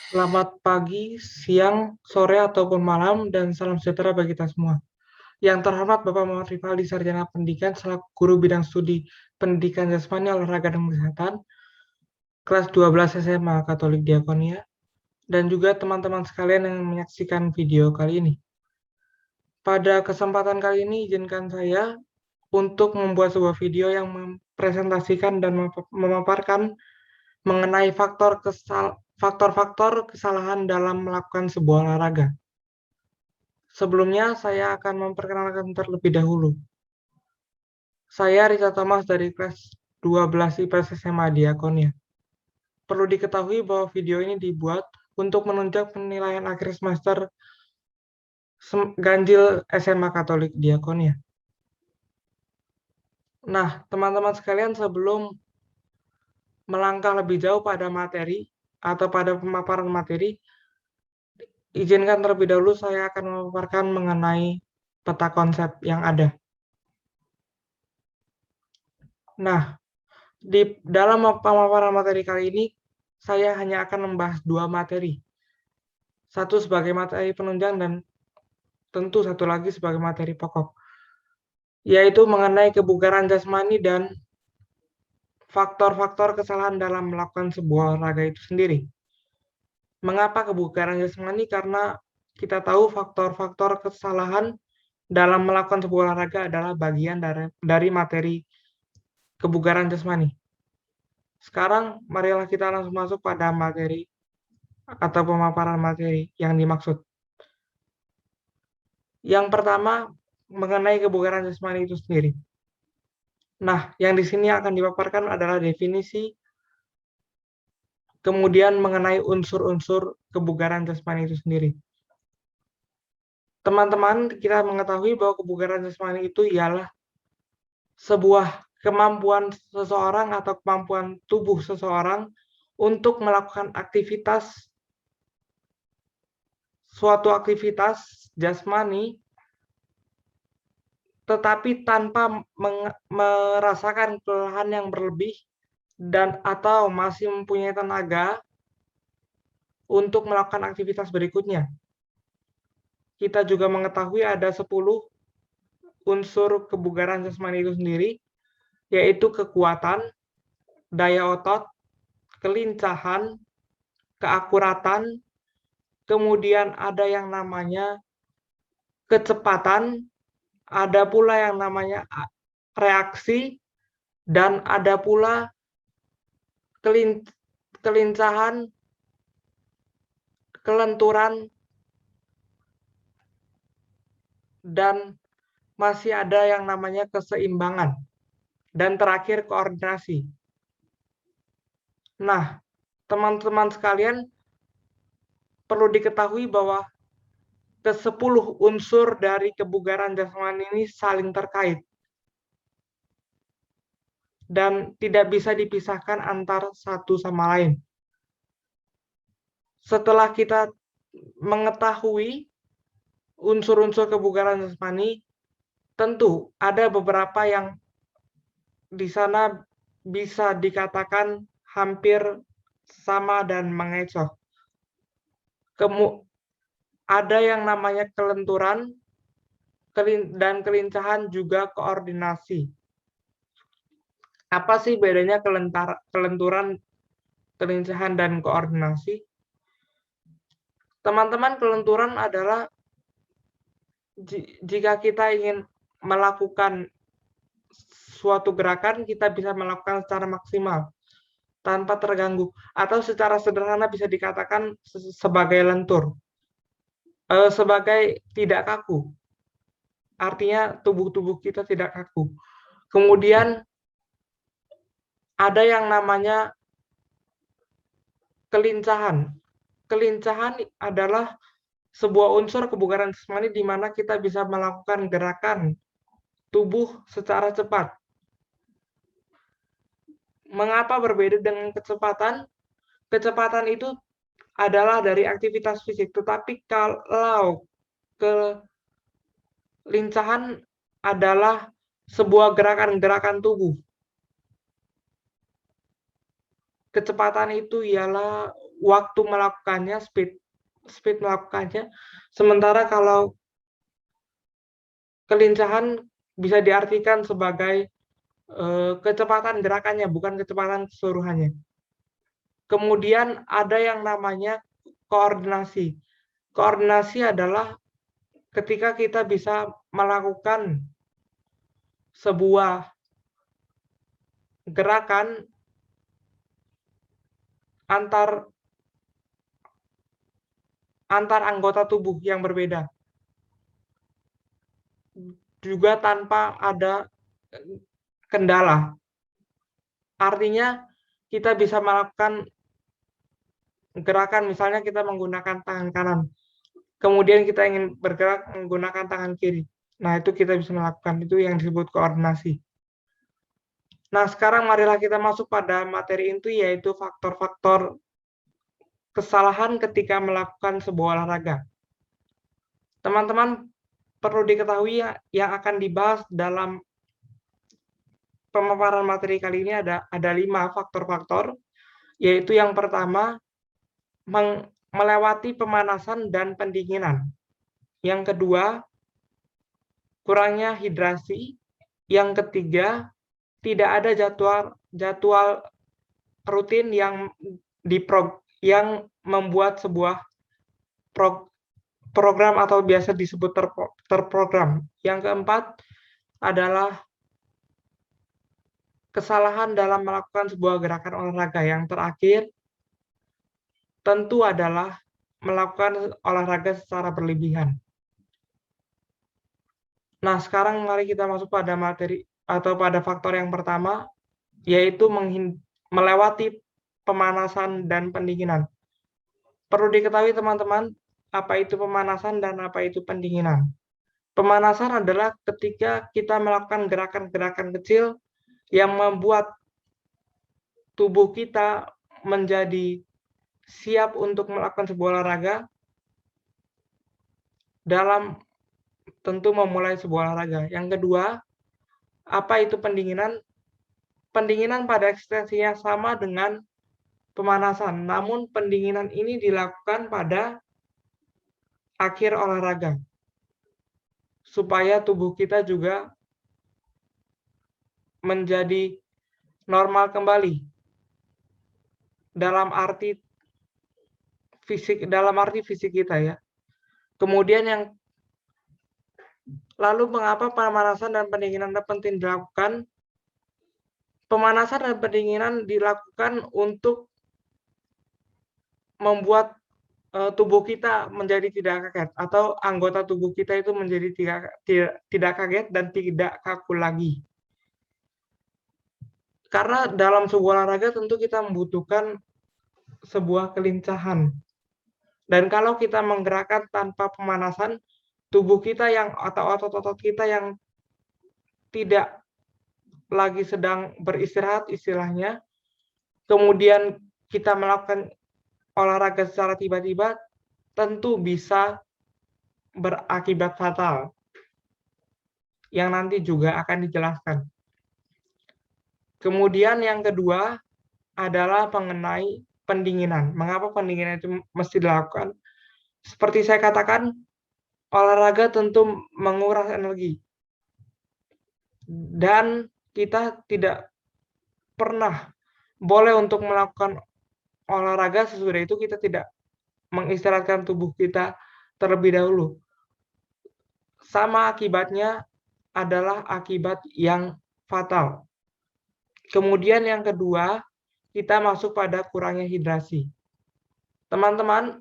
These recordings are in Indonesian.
Selamat pagi, siang, sore, ataupun malam, dan salam sejahtera bagi kita semua. Yang terhormat Bapak Muhammad Rivaldi, Sarjana Pendidikan, selaku Guru Bidang Studi Pendidikan Jasmani, Olahraga, dan Kesehatan, kelas 12 SMA Katolik Diakonia, dan juga teman-teman sekalian yang menyaksikan video kali ini. Pada kesempatan kali ini, izinkan saya untuk membuat sebuah video yang mempresentasikan dan memaparkan mengenai faktor-faktor kesalahan dalam melakukan sebuah olahraga. Sebelumnya, saya akan memperkenalkan terlebih dahulu. Saya Risa Thomas dari kelas 12 IPS SMA Diakonia. Perlu diketahui bahwa video ini dibuat untuk menunjang penilaian akhir semester ganjil SMA Katolik Diakonia. Nah, teman-teman sekalian, sebelum melangkah lebih jauh pada materi atau pada pemaparan materi, izinkan terlebih dahulu saya akan memaparkan mengenai peta konsep yang ada. Nah, di dalam pemaparan materi kali ini, saya hanya akan membahas dua materi. Satu sebagai materi penunjang dan tentu satu lagi sebagai materi pokok, yaitu mengenai kebugaran jasmani dan faktor-faktor kesalahan dalam melakukan sebuah olahraga itu sendiri. Mengapa kebugaran jasmani? Karena kita tahu faktor-faktor kesalahan dalam melakukan sebuah olahraga adalah bagian dari materi kebugaran jasmani. Sekarang, marilah kita langsung masuk pada materi atau pemaparan materi yang dimaksud. Yang pertama, mengenai kebugaran jasmani itu sendiri. Nah, yang di sini akan dipaparkan adalah definisi, kemudian mengenai unsur-unsur kebugaran jasmani itu sendiri. Teman-teman, kita mengetahui bahwa kebugaran jasmani itu ialah sebuah kemampuan seseorang atau kemampuan tubuh seseorang untuk melakukan suatu aktivitas jasmani, tetapi tanpa merasakan kelelahan yang berlebih dan atau masih mempunyai tenaga untuk melakukan aktivitas berikutnya. Kita juga mengetahui ada 10 unsur kebugaran jasmani itu sendiri, yaitu kekuatan, daya otot, kelincahan, keakuratan, kemudian ada yang namanya kecepatan, ada pula yang namanya reaksi, dan ada pula kelincahan, kelenturan, dan masih ada yang namanya keseimbangan. Dan terakhir, koordinasi. Nah, teman-teman sekalian, perlu diketahui bahwa ke-10 unsur dari kebugaran jasmani ini saling terkait dan tidak bisa dipisahkan antar satu sama lain. Setelah kita mengetahui unsur-unsur kebugaran jasmani, tentu ada beberapa yang di sana bisa dikatakan hampir sama dan mengecoh. Ada yang namanya kelenturan dan kelincahan, juga koordinasi. Apa sih bedanya kelenturan, kelincahan, dan koordinasi? Teman-teman, kelenturan adalah jika kita ingin melakukan suatu gerakan, kita bisa melakukan secara maksimal tanpa terganggu, atau secara sederhana bisa dikatakan sebagai lentur, sebagai tidak kaku. Artinya tubuh kita tidak kaku. Kemudian ada yang namanya kelincahan. Kelincahan adalah sebuah unsur kebugaran jasmani di mana kita bisa melakukan gerakan tubuh secara cepat. Mengapa berbeda dengan kecepatan? Kecepatan itu adalah dari aktivitas fisik, tetapi kalau kelincahan adalah sebuah gerakan-gerakan tubuh. kecepatan itu ialah waktu melakukannya, speed melakukannya. Sementara kalau kelincahan bisa diartikan sebagai kecepatan gerakannya, bukan kecepatan keseluruhannya. Kemudian ada yang namanya koordinasi. Koordinasi adalah ketika kita bisa melakukan sebuah gerakan antar anggota tubuh yang berbeda, juga tanpa ada kendala. Artinya kita bisa melakukan gerakan, misalnya kita menggunakan tangan kanan, kemudian kita ingin bergerak menggunakan tangan kiri. Nah, itu kita bisa melakukan, itu yang disebut koordinasi. Nah, sekarang marilah kita masuk pada materi inti, yaitu faktor-faktor kesalahan ketika melakukan sebuah olahraga. Teman-teman perlu diketahui yang akan dibahas dalam pemaparan materi kali ini ada 5 faktor-faktor, yaitu yang pertama, melewati pemanasan dan pendinginan. Yang kedua, kurangnya hidrasi. Yang ketiga, tidak ada jadwal rutin yang membuat sebuah program atau biasa disebut terprogram. Yang keempat adalah kesalahan dalam melakukan sebuah gerakan olahraga. Yang terakhir tentu adalah melakukan olahraga secara berlebihan. Nah, sekarang mari kita masuk pada materi atau pada faktor yang pertama, yaitu melewati pemanasan dan pendinginan. Perlu diketahui teman-teman, apa itu pemanasan dan apa itu pendinginan. Pemanasan adalah ketika kita melakukan gerakan-gerakan kecil yang membuat tubuh kita menjadi siap untuk melakukan sebuah olahraga dalam tentu memulai sebuah olahraga. Yang kedua, apa itu pendinginan? Pendinginan pada eksistensinya sama dengan pemanasan, namun pendinginan ini dilakukan pada akhir olahraga, supaya tubuh kita juga menjadi normal kembali dalam arti fisik kita ya. Kemudian lalu mengapa pemanasan dan pendinginan penting dilakukan? Pemanasan dan pendinginan dilakukan untuk membuat tubuh kita menjadi tidak kaget, atau anggota tubuh kita itu menjadi tidak kaget dan tidak kaku lagi. Karena dalam sebuah olahraga tentu kita membutuhkan sebuah kelincahan. Dan kalau kita menggerakkan tanpa pemanasan, tubuh kita atau otot-otot kita yang tidak lagi sedang beristirahat istilahnya, kemudian kita melakukan olahraga secara tiba-tiba, tentu bisa berakibat fatal, yang nanti juga akan dijelaskan. Kemudian yang kedua adalah mengenai pendinginan. Mengapa pendinginan itu mesti dilakukan? Seperti saya katakan, olahraga tentu menguras energi. Dan kita tidak pernah boleh untuk melakukan olahraga sesudah itu kita tidak mengistirahatkan tubuh kita terlebih dahulu. Sama akibatnya adalah akibat yang fatal. Kemudian yang kedua, kita masuk pada kurangnya hidrasi. Teman-teman,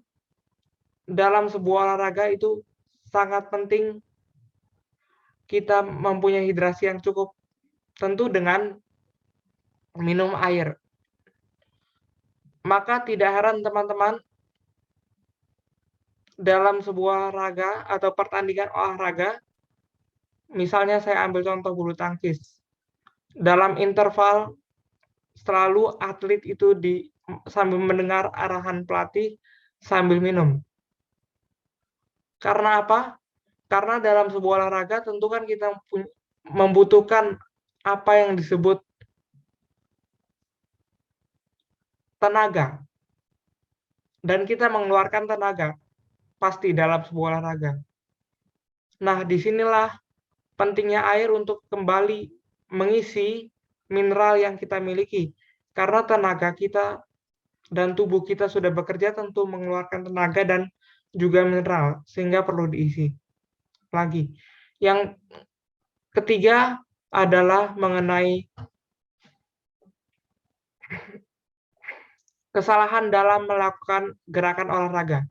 dalam sebuah olahraga itu sangat penting kita mempunyai hidrasi yang cukup, tentu dengan minum air. Maka tidak heran teman-teman, dalam sebuah olahraga atau pertandingan olahraga, misalnya saya ambil contoh bulu tangkis, dalam interval selalu atlet itu sambil mendengar arahan pelatih sambil minum. Karena apa? Karena dalam sebuah olahraga tentu kan kita membutuhkan apa yang disebut tenaga. Dan kita mengeluarkan tenaga pasti dalam sebuah olahraga. Nah, disinilah pentingnya air untuk kembali mengisi mineral yang kita miliki. Karena tenaga kita dan tubuh kita sudah bekerja tentu mengeluarkan tenaga dan juga mineral, sehingga perlu diisi lagi. Yang ketiga adalah mengenai kesalahan dalam melakukan gerakan olahraga.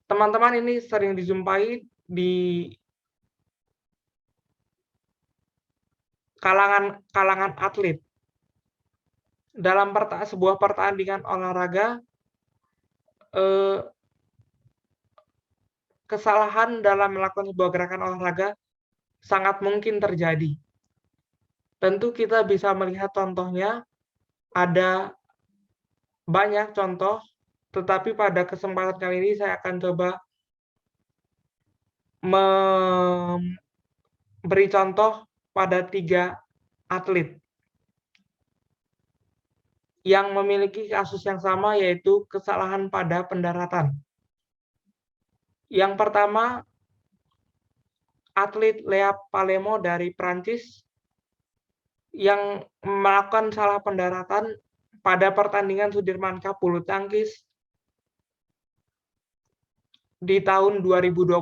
Teman-teman ini sering dijumpai di kalangan atlet. Dalam sebuah pertandingan olahraga, kesalahan dalam melakukan sebuah gerakan olahraga sangat mungkin terjadi. Tentu kita bisa melihat contohnya, ada banyak contoh, tetapi pada kesempatan kali ini saya akan coba memberi contoh pada 3 atlet yang memiliki kasus yang sama, yaitu kesalahan pada pendaratan. Yang pertama, atlet Lea Palemo dari Prancis yang melakukan salah pendaratan pada pertandingan Sudirman Cup bulu tangkis di tahun 2021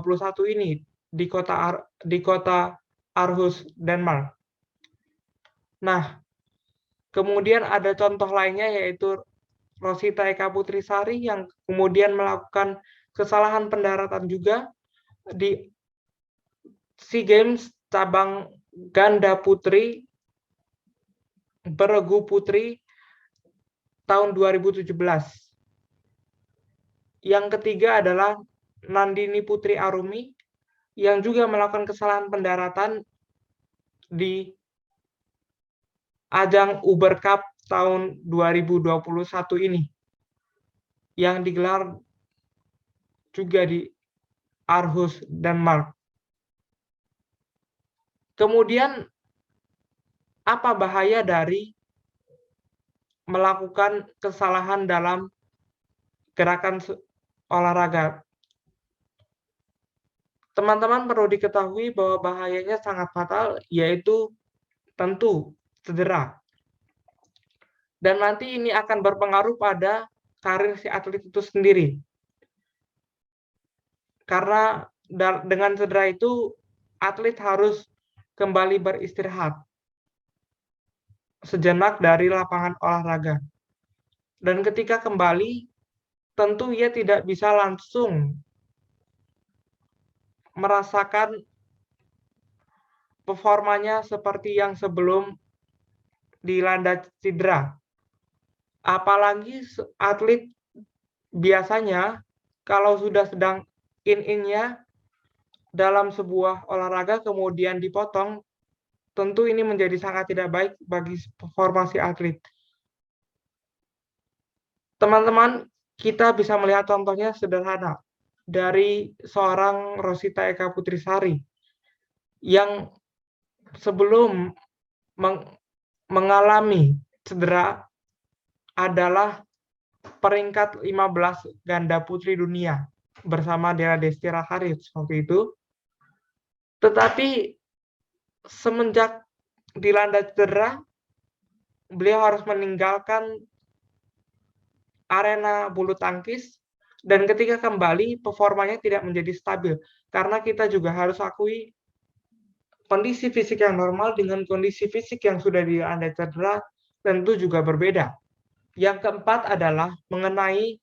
ini di kota Aarhus, Denmark. Nah, kemudian ada contoh lainnya, yaitu Rosita Eka Putrisari yang kemudian melakukan kesalahan pendaratan juga di SEA Games cabang ganda putri beregu putri tahun 2017. Yang ketiga adalah Nandini Putri Arumi yang juga melakukan kesalahan pendaratan di ajang Uber Cup tahun 2021 ini yang digelar juga di Aarhus, Denmark. Kemudian, apa bahaya dari melakukan kesalahan dalam gerakan olahraga? Teman-teman perlu diketahui bahwa bahayanya sangat fatal, yaitu tentu cedera. Dan nanti ini akan berpengaruh pada karir si atlet itu sendiri. Karena dengan cedera itu, atlet harus kembali beristirahat sejenak dari lapangan olahraga. Dan ketika kembali, tentu ia tidak bisa langsung merasakan performanya seperti yang sebelum dilanda cedera. Apalagi atlet biasanya kalau sudah sedang in-innya dalam sebuah olahraga kemudian dipotong, tentu ini menjadi sangat tidak baik bagi performasi atlet. Teman-teman, kita bisa melihat contohnya sederhana dari seorang Rosita Eka Putrisari yang sebelum mengalami cedera adalah peringkat 15 ganda putri dunia bersama Della Destira Haris waktu itu. Tetapi semenjak dilanda cedera, beliau harus meninggalkan arena bulu tangkis, dan ketika kembali performanya tidak menjadi stabil karena kita juga harus akui kondisi fisik yang normal dengan kondisi fisik yang sudah dilanda cedera tentu juga berbeda. Yang keempat adalah mengenai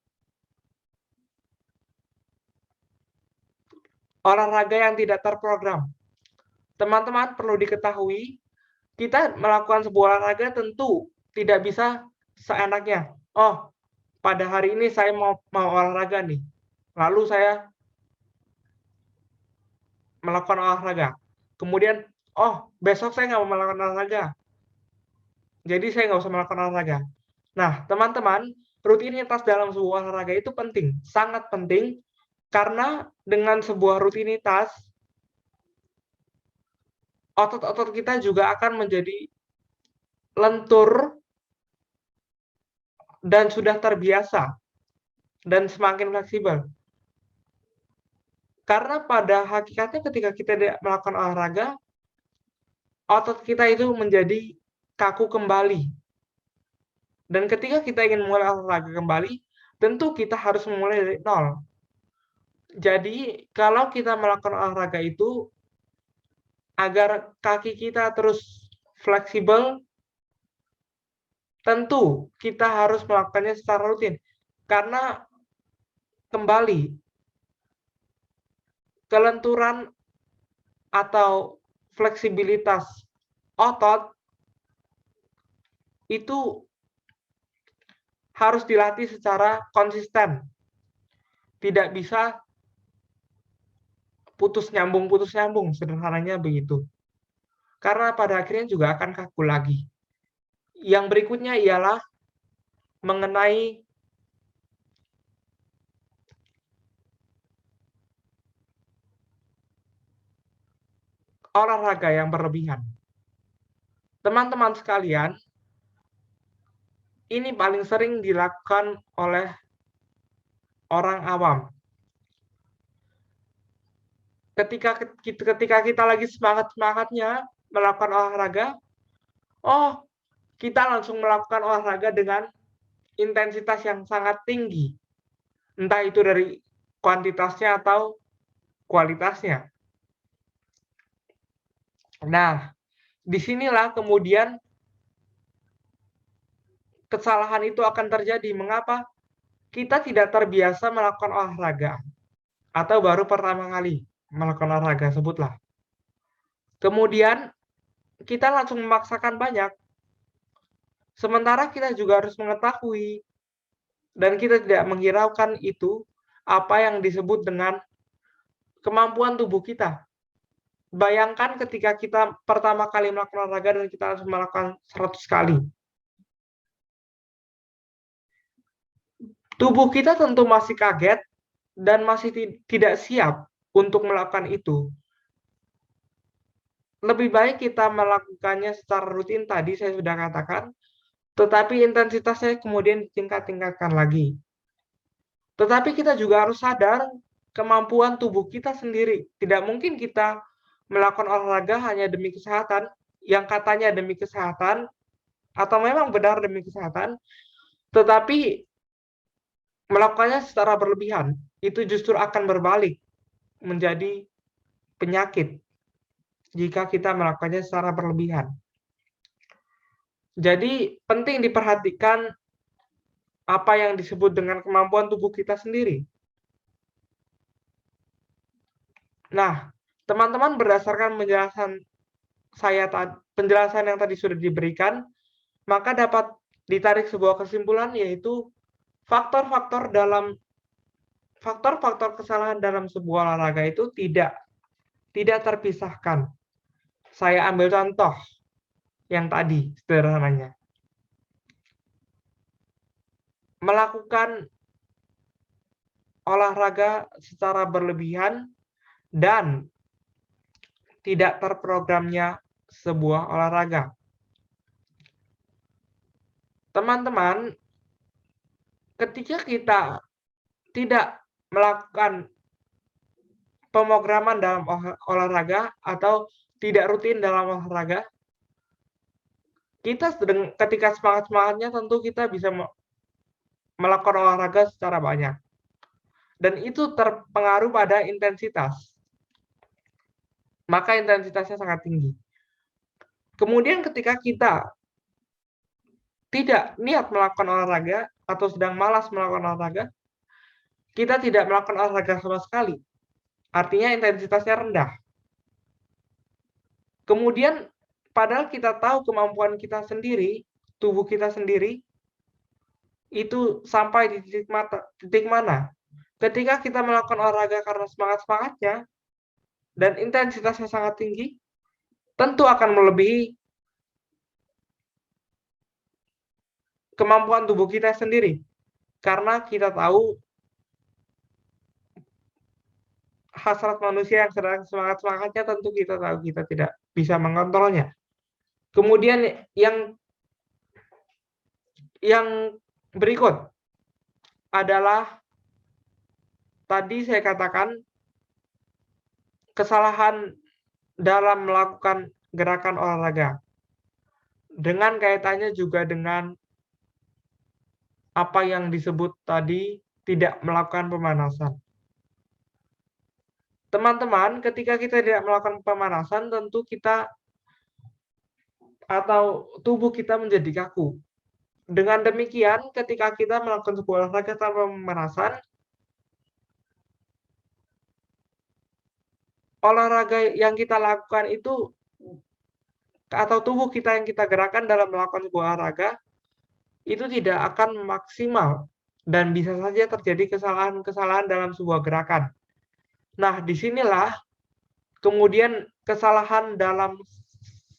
olahraga yang tidak terprogram. Teman-teman perlu diketahui, kita melakukan sebuah olahraga tentu tidak bisa seenaknya. Oh, pada hari ini saya mau olahraga nih, lalu saya melakukan olahraga. Kemudian, oh besok saya nggak mau melakukan olahraga, jadi saya nggak usah melakukan olahraga. Nah, teman-teman, rutinitas dalam sebuah olahraga itu penting, sangat penting, karena dengan sebuah rutinitas, otot-otot kita juga akan menjadi lentur dan sudah terbiasa dan semakin fleksibel. Karena pada hakikatnya ketika kita tidak melakukan olahraga, otot kita itu menjadi kaku kembali. Dan ketika kita ingin mulai olahraga kembali, tentu kita harus memulai dari nol. Jadi, kalau kita melakukan olahraga itu, agar kaki kita terus fleksibel, tentu kita harus melakukannya secara rutin. Karena kembali, kelenturan atau fleksibilitas otot itu harus dilatih secara konsisten. Tidak bisa putus nyambung, sederhananya begitu. Karena pada akhirnya juga akan kaku lagi. Yang berikutnya ialah mengenai olahraga yang berlebihan. Teman-teman sekalian, ini paling sering dilakukan oleh orang awam. Ketika kita lagi semangat-semangatnya melakukan olahraga, oh, kita langsung melakukan olahraga dengan intensitas yang sangat tinggi. Entah itu dari kuantitasnya atau kualitasnya. Nah, disinilah kemudian kesalahan itu akan terjadi. Mengapa? Kita tidak terbiasa melakukan olahraga. Atau baru pertama kali melakukan olahraga, sebutlah. Kemudian, kita langsung memaksakan banyak. Sementara kita juga harus mengetahui, dan kita tidak menghiraukan itu, apa yang disebut dengan kemampuan tubuh kita. Bayangkan ketika kita pertama kali melakukan olahraga dan kita harus melakukan 100 kali. Tubuh kita tentu masih kaget dan masih tidak siap untuk melakukan itu. Lebih baik kita melakukannya secara rutin tadi saya sudah katakan, tetapi intensitasnya kemudian ditingkat-tingkatkan lagi. Tetapi kita juga harus sadar kemampuan tubuh kita sendiri. Tidak mungkin kita melakukan olahraga hanya demi kesehatan, yang katanya demi kesehatan, atau memang benar demi kesehatan, tetapi melakukannya secara berlebihan, itu justru akan berbalik menjadi penyakit jika kita melakukannya secara berlebihan. Jadi penting diperhatikan apa yang disebut dengan kemampuan tubuh kita sendiri. Nah, teman-teman berdasarkan penjelasan yang tadi sudah diberikan, maka dapat ditarik sebuah kesimpulan, yaitu faktor-faktor kesalahan dalam sebuah olahraga itu tidak terpisahkan. Saya ambil contoh yang tadi sederhananya. Melakukan olahraga secara berlebihan dan tidak terprogramnya sebuah olahraga. Teman-teman, ketika kita tidak melakukan pemrograman dalam olahraga atau tidak rutin dalam olahraga, kita ketika semangat-semangatnya tentu kita bisa melakukan olahraga secara banyak. Dan itu terpengaruh pada intensitas. Maka intensitasnya sangat tinggi. Kemudian ketika kita tidak niat melakukan olahraga atau sedang malas melakukan olahraga, kita tidak melakukan olahraga sama sekali. Artinya intensitasnya rendah. Kemudian padahal kita tahu kemampuan kita sendiri, tubuh kita sendiri, itu sampai di titik mana. Ketika kita melakukan olahraga karena semangat-semangatnya, dan intensitasnya sangat tinggi, tentu akan melebihi kemampuan tubuh kita sendiri. Karena kita tahu hasrat manusia yang sedang semangat-semangatnya, tentu kita tahu kita tidak bisa mengontrolnya. Kemudian yang Berikut adalah tadi saya katakan kesalahan dalam melakukan gerakan olahraga. Dengan kaitannya juga dengan apa yang disebut tadi, tidak melakukan pemanasan. Teman-teman, ketika kita tidak melakukan pemanasan, tentu kita atau tubuh kita menjadi kaku. Dengan demikian, ketika kita melakukan sebuah olahraga tanpa pemanasan, olahraga yang kita lakukan itu atau tubuh kita yang kita gerakan dalam melakukan sebuah olahraga itu tidak akan maksimal dan bisa saja terjadi kesalahan-kesalahan dalam sebuah gerakan. Nah, disinilah kemudian kesalahan dalam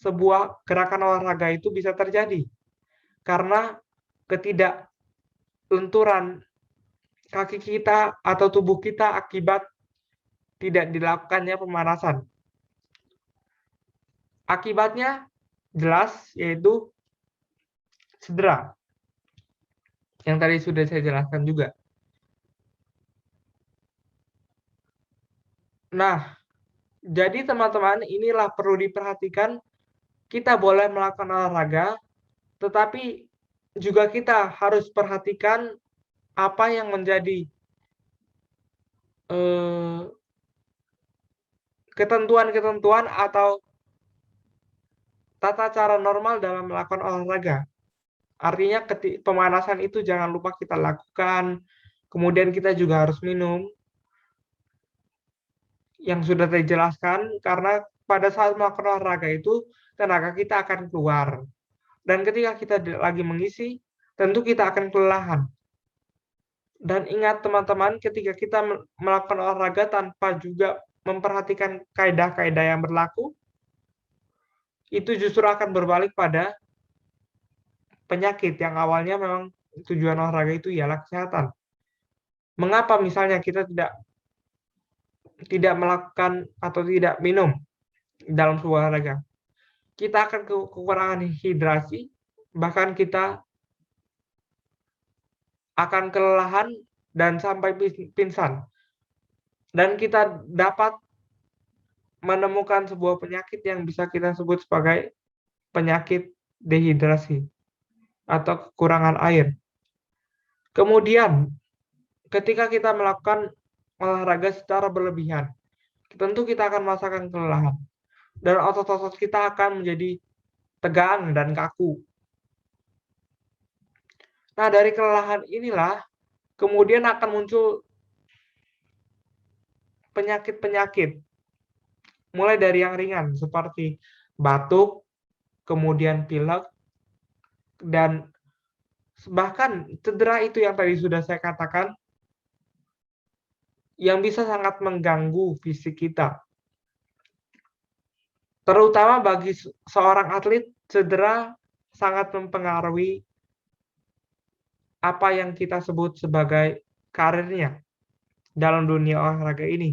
sebuah gerakan olahraga itu bisa terjadi karena ketidaklenturan kaki kita atau tubuh kita akibat tidak dilakukannya pemanasan. Akibatnya jelas, yaitu cedera. Yang tadi sudah saya jelaskan juga. Nah, jadi teman-teman, inilah perlu diperhatikan. Kita boleh melakukan olahraga, tetapi juga kita harus perhatikan apa yang menjadi ketentuan-ketentuan atau tata cara normal dalam melakukan olahraga. Artinya pemanasan itu jangan lupa kita lakukan, kemudian kita juga harus minum yang sudah saya jelaskan, karena pada saat melakukan olahraga itu tenaga kita akan keluar. Dan ketika kita lagi mengisi, tentu kita akan kelelahan. Dan ingat teman-teman, ketika kita melakukan olahraga tanpa juga memperhatikan kaidah-kaidah yang berlaku, itu justru akan berbalik pada penyakit yang awalnya memang tujuan olahraga itu ialah kesehatan. Mengapa misalnya kita tidak melakukan atau tidak minum dalam sebuah olahraga? Kita akan kekurangan hidrasi, bahkan kita akan kelelahan dan sampai pingsan. Dan kita dapat menemukan sebuah penyakit yang bisa kita sebut sebagai penyakit dehidrasi atau kekurangan air. Kemudian, ketika kita melakukan olahraga secara berlebihan, tentu kita akan merasakan kelelahan. Dan otot-otot kita akan menjadi tegang dan kaku. Nah, dari kelelahan inilah kemudian akan muncul penyakit-penyakit. Mulai dari yang ringan seperti batuk, kemudian pilek, dan bahkan cedera itu yang tadi sudah saya katakan, yang bisa sangat mengganggu fisik kita. Terutama bagi seorang atlet, cedera sangat mempengaruhi apa yang kita sebut sebagai karirnya dalam dunia olahraga ini.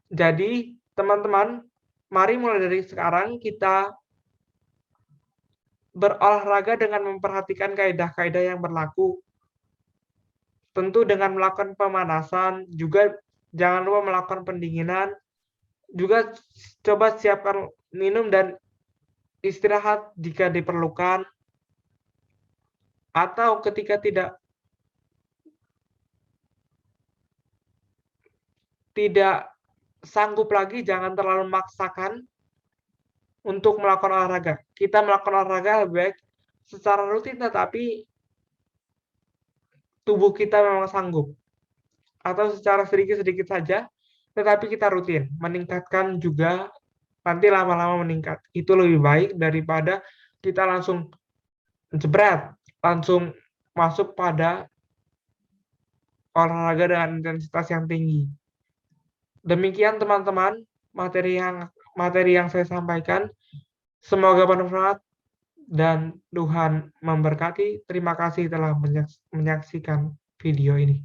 Jadi, teman-teman, mari mulai dari sekarang kita berolahraga dengan memperhatikan kaidah-kaidah yang berlaku. Tentu dengan melakukan pemanasan, juga jangan lupa melakukan pendinginan, juga coba siapkan minum dan istirahat jika diperlukan, atau ketika tidak sanggup lagi, jangan terlalu memaksakan untuk melakukan olahraga. Kita melakukan olahraga lebih baik secara rutin, tetapi tubuh kita memang sanggup. Atau secara sedikit-sedikit saja, tetapi kita rutin. Meningkatkan juga, nanti lama-lama meningkat. Itu lebih baik daripada kita langsung jebret, langsung masuk pada olahraga dengan intensitas yang tinggi. Demikian teman-teman materi yang saya sampaikan. Semoga bermanfaat dan Tuhan memberkati. Terima kasih telah menyaksikan video ini.